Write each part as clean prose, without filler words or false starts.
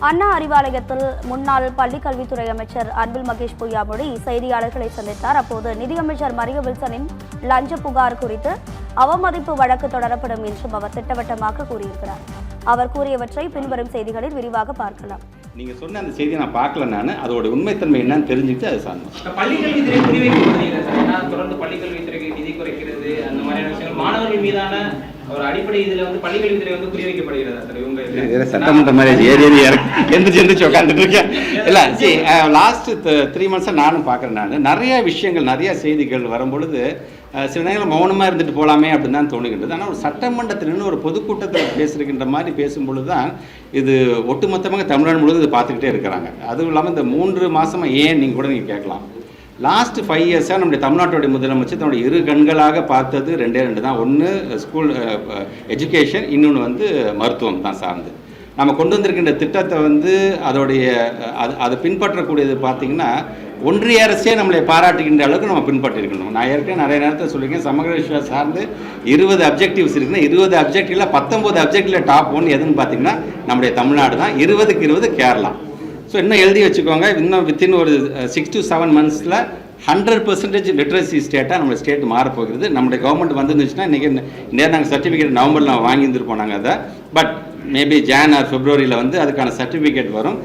அண்ணா அறிவாலயத்தில் முன்னாள் பள்ளிக்கல்வித்துறை அமைச்சர் அன்பில் மகேஷ் பொய்யாமொழி செய்தியாளர்களை சந்தித்தார். அப்போது நிதியமைச்சர் மரிய வில்சனின் லஞ்ச புகார் குறித்து அவமதிப்பு வழக்கு தொடரப்படும் என்றும் அவர் திட்டவட்டமாக கூறியிருக்கிறார். அவர் கூறியவற்றை பின்வரும் செய்திகளில் விரிவாக பார்க்கலாம். நீங்க சொன்ன அந்த செய்தியை நான் பார்க்கல. நான் அதோட உண்மைத்தன்மை என்னன்னு தெரிஞ்சுட்டு அது சார்ந்தோம். பள்ளிக்கல்வித்துறை குறிவைக்கப்படுகிறது. தொடர்ந்து பள்ளிக்கல்வித்துறைக்கு நிதி குறைக்கிறது, அந்த மாதிரியான விஷயங்கள் மாணவர்கள் மீதான ஒரு அடிப்படை இதுல வந்து பள்ளிக்கல்வித்துறை வந்து குறிவைக்கப்படுகிறதா சார்? இவங்க சட்டமன்ற மாதிரி எந்திரிச்சு உட்காந்துட்டு இருக்கேன். இல்ல சரி, லாஸ்ட் 3 months நானும் பார்க்குறேன். நான் நிறைய விஷயங்கள் நிறைய செய்திகள் வரும்பொழுது சில நேரங்கள் மௌனமாக இருந்துட்டு போகலாமே அப்படின்னு தான் தோணுகின்றது. ஆனால் ஒரு சட்டமன்றத்தில் நின்று ஒரு பொதுக்கூட்டத்தில் பேசுகின்ற மாதிரி பேசும்பொழுது தான் இது ஒட்டுமொத்தமாக தமிழ்நாடு முழுவதும் இது பார்த்துக்கிட்டே இருக்கிறாங்க. அதுவும் இல்லாமல் இந்த 3 மாதமாக ஏன் நீங்கள் கூட நீங்கள் கேட்கலாம். லாஸ்ட் 5 years நம்முடைய தமிழ்நாட்டுடைய முதலமைச்சர் தன்னுடைய 2 கண்களாக பார்த்தது 2 தான். ஒன்று ஸ்கூல் எஜுகேஷன், இன்னொன்று வந்து மருத்துவம் தான் சார்ந்து. நம்ம கொண்டு வந்திருக்கின்ற திட்டத்தை வந்து அதோடைய அதை பின்பற்றக்கூடியது பார்த்திங்கன்னா ஒன்றிய அரசே நம்மளை பாராட்டுகின்ற அளவுக்கு நம்ம பின்பற்றிருக்கணும். நான் ஏற்கனவே நிறைய நேரத்தில் சொல்லியிருக்கேன், சமூக விஷயம் சார்ந்து 20 அப்ஜெக்டிவ்ஸ் இருக்குன்னா 20 அப்ஜெக்டிவ்ல 19 அப்ஜெக்டிவ்ல டாப் 1 எதுன்னு பார்த்தீங்கன்னா நம்முடைய தமிழ்நாடு தான். 20க்கு 20 கேரளா. ஸோ இன்னும் எழுதி வச்சுக்கோங்க, இன்னும் வித்தின் ஒரு 6 to 7 monthsல 100% லிட்ரஸி ஸ்டேட்டாக நம்ம ஸ்டேட் மாறப்போகிறது. நம்முடைய கவர்மெண்ட் வந்துருந்துச்சுன்னா இன்றைக்கி நேரம் நாங்கள் சர்டிஃபிகேட் நவம்பரில் நம்ம வாங்கியிருந்துருப்போம் நாங்கள் அதை. But maybe Jan or February வந்து அதுக்கான சர்டிஃபிகேட் வரும்.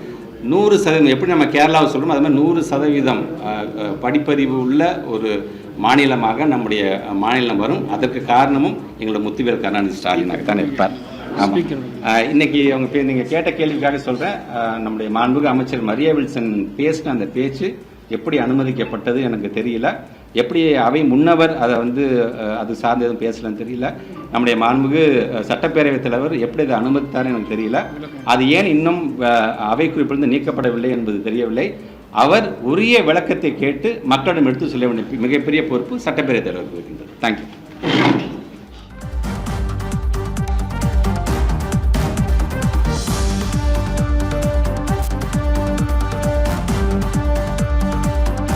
100% எப்படி நம்ம கேரளாவை சொல்கிறோமோ அது மாதிரி 100% படிப்பறிவு உள்ள ஒரு மாநிலமாக நம்முடைய மாநிலம் வரும். அதற்கு காரணமும் எங்களோட முத்துவேல் கருணாநிதி ஸ்டாலினாக தான் இருப்பார். ஆமாம், இன்னைக்கு அவங்க நீங்கள் கேட்ட கேள்விக்காக சொல்கிறேன். நம்முடைய மாண்புமிகு அமைச்சர் மரிய வில்சன் பேசின அந்த பேச்சு எப்படி அனுமதிக்கப்பட்டது எனக்கு தெரியல. எப்படி அவை முன்னவர் அதை வந்து அது சார்ந்து எதுவும் பேசலன்னு தெரியல. நம்முடைய மாண்புமிகு சட்டப்பேரவைத் தலைவர் எப்படி அதை அனுமதித்தார் எனக்கு தெரியல. அது ஏன் இன்னும் அவை குறிப்பிலிருந்து நீக்கப்படவில்லை என்பது தெரியவில்லை. அவர் உரிய விளக்கத்தை கேட்டு மக்களிடம் எடுத்து சொல்ல வேண்டிய மிகப்பெரிய பொறுப்பு சட்டப்பேரவைத் தலைவருக்கு இருக்கின்றது. தேங்க்யூ.